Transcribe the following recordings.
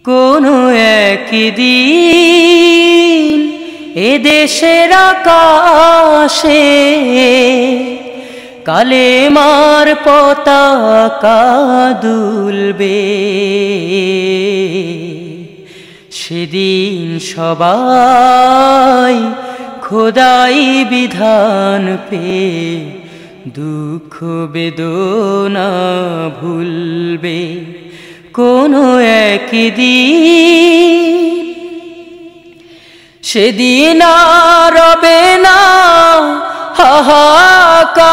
কোনো একদিন এদেশের আকাশে কালেমার পতাকা দুলবে। সেদিন সবাই খোদাই বিধান পেয়ে দুঃখ বেদনা ভুলবে। কোনো একদিন সেদিন আর রবে না হাহাকার,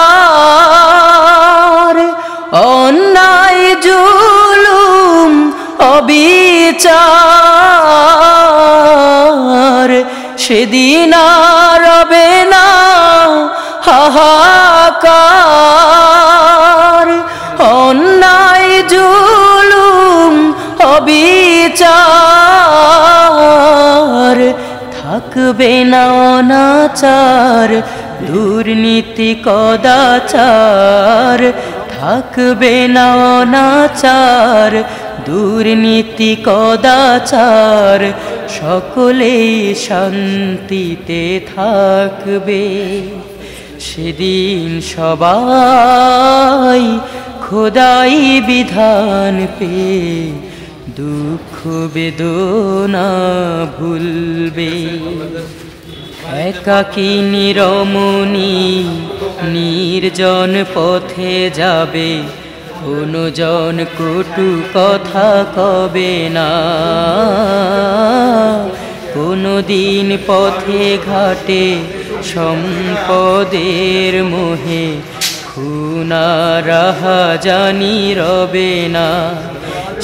অন্যায় জুলুম অবিচার। সেদিন আর রবে না হাহাকার, অন্যায় জুলুম অবিচার। থাকবে না অনাচার দুর্নীতি কদাচার, থাকবে না অনাচার দুর্নীতি কদাচার। সকলেই শান্তিতে থাকবে। সেদিন সবাই খোদাই বিধান পেয়ে দুঃখ বেদনা ভুলবে। একাকিনী রমণী নির্জন পথে যাবে, কোনো জন কটু কথা কবে না। কোনো দিন পথে ঘাটে সম্পদের মোহে খুনা রাহাজানি রবে না।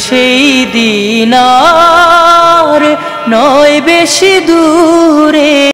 সেই দিন আর নয় বেশি দূরে।